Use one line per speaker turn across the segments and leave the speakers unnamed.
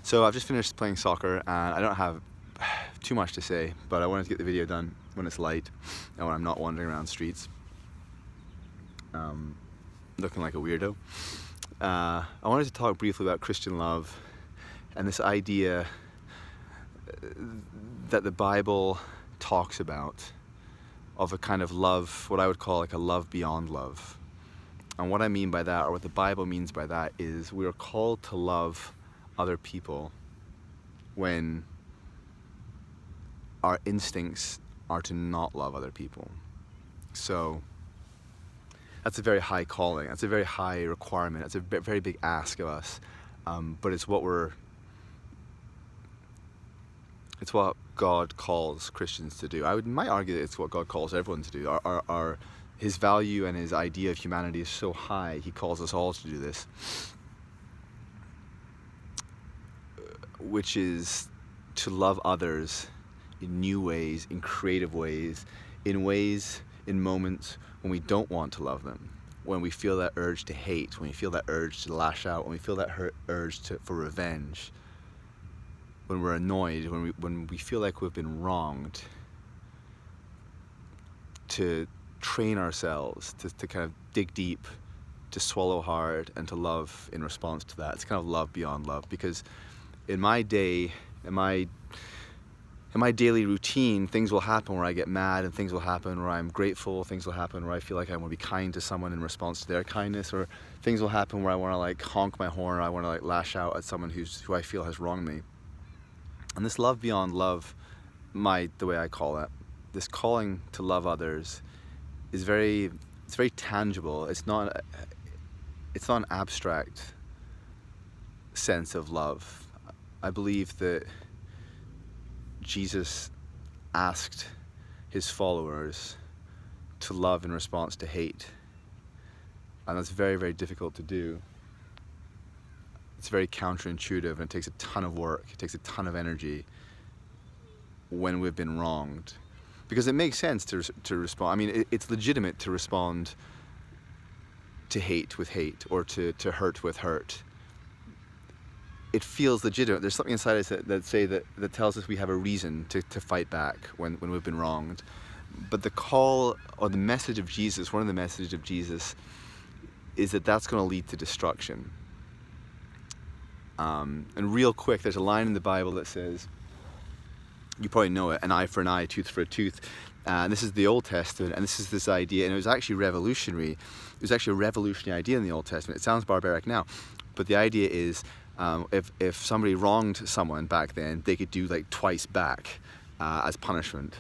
So I've just finished playing soccer and I don't have too much to say, but I wanted to get the video done when it's light and when I'm not wandering around streets looking like a weirdo. I wanted to talk briefly about Christian love and this idea that the Bible talks about of a kind of love, what I would call like a love beyond love. And what I mean by that, or what the Bible means by that, is we are called to love other people when our instincts are to not love other people. So that's a very high calling, that's a very high requirement, that's a very big ask of us, but it's what God calls Christians to do. Might argue that it's what God calls everyone to do. His value and his idea of humanity is so high, he calls us all to do this, which is to love others in new ways, in creative ways, in moments when we don't want to love them, when we feel that urge to hate, when we feel that urge to lash out, when we feel that urge for revenge, when we're annoyed, when we feel like we've been wronged, to train ourselves to kind of dig deep, to swallow hard, and to love in response to that. It's kind of love beyond love, because in my day, in my daily routine, things will happen where I get mad, and things will happen where I'm grateful, things will happen where I feel like I want to be kind to someone in response to their kindness, or things will happen where I want to like honk my horn, or I want to like lash out at someone who I feel has wronged me. And this love beyond love, the way I call it, this calling to love others, is very tangible. It's not an abstract sense of love. I believe that Jesus asked his followers to love in response to hate, and that's very, very difficult to do. It's very counterintuitive, and it takes a ton of work, it takes a ton of energy when we've been wronged. Because it makes sense to respond. I mean, it's legitimate to respond to hate with hate, or to hurt with hurt. It feels legitimate. There's something inside us that tells us we have a reason to fight back when we've been wronged. But the call, or the message of Jesus, one of the messages of Jesus, is that that's going to lead to destruction. And real quick, there's a line in the Bible that says, you probably know it, an eye for an eye, tooth for a tooth. And this is the Old Testament, and this is this idea, and it was actually revolutionary. It was actually a revolutionary idea in the Old Testament. It sounds barbaric now, but the idea is, if somebody wronged someone back then, they could do like twice back as punishment.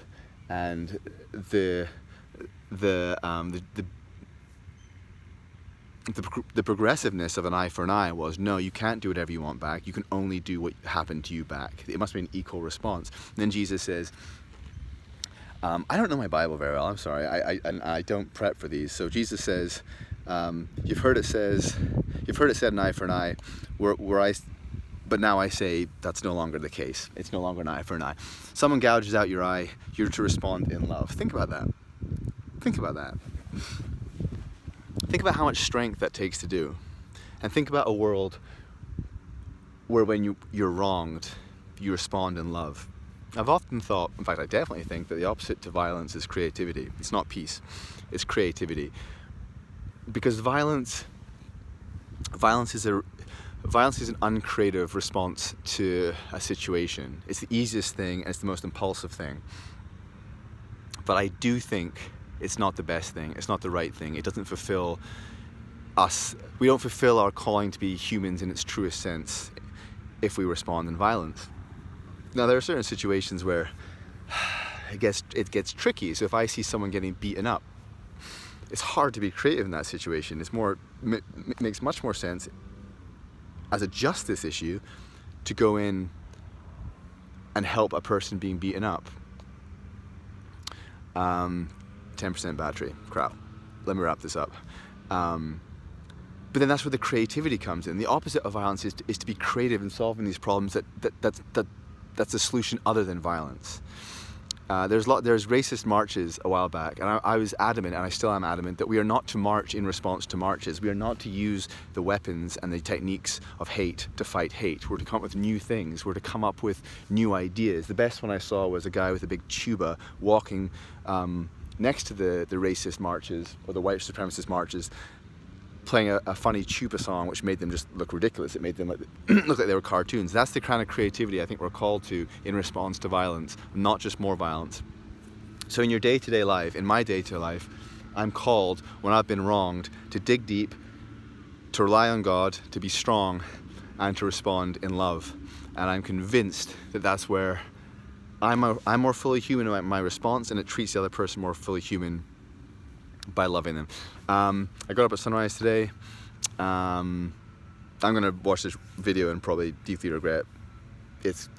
And the progressiveness of an eye for an eye was, no, you can't do whatever you want back. You can only do what happened to you back. It must be an equal response. And then Jesus says, I don't know my Bible very well, I'm sorry. I don't prep for these. So Jesus says, you've heard it said an eye for an eye, but now I say that's no longer the case. It's no longer an eye for an eye. Someone gouges out your eye, you're to respond in love. Think about that. Think about that. Think about how much strength that takes to do. And think about a world where when you're wronged, you respond in love. I've often thought, in fact I definitely think, that the opposite to violence is creativity. It's not peace, it's creativity. Because violence is an uncreative response to a situation. It's the easiest thing, and it's the most impulsive thing. But I do think it's not the best thing, it's not the right thing. It doesn't fulfill us. We don't fulfill our calling to be humans in its truest sense if we respond in violence. Now, there are certain situations where it gets tricky. So if I see someone getting beaten up, it's hard to be creative in that situation. It makes much more sense as a justice issue to go in and help a person being beaten up. 10% battery, crap. Let me wrap this up. But then that's where the creativity comes in. The opposite of violence is to be creative in solving these problems that's a solution other than violence. there's racist marches a while back, and I was adamant, and I still am adamant, that we are not to march in response to marches. We are not to use the weapons and the techniques of hate to fight hate. We're to come up with new things. We're to come up with new ideas. The best one I saw was a guy with a big tuba walking next to the racist marches, or the white supremacist marches, playing a funny tuba song which made them just look ridiculous. It made them look like they were cartoons. That's the kind of creativity I think we're called to in response to violence, not just more violence. So in your day-to-day life, in my day-to-day life, I'm called, when I've been wronged, to dig deep, to rely on God, to be strong, and to respond in love. And I'm convinced that that's where I'm more fully human in my response, and it treats the other person more fully human by loving them. I got up at sunrise today. I'm gonna watch this video and probably deeply regret its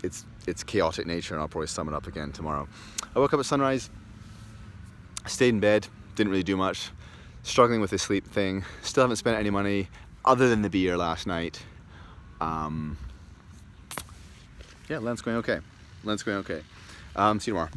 chaotic nature, and I'll probably sum it up again tomorrow. I woke up at sunrise, stayed in bed, didn't really do much, struggling with this sleep thing. Still haven't spent any money other than the beer last night. Yeah, Lent's going okay. See you tomorrow.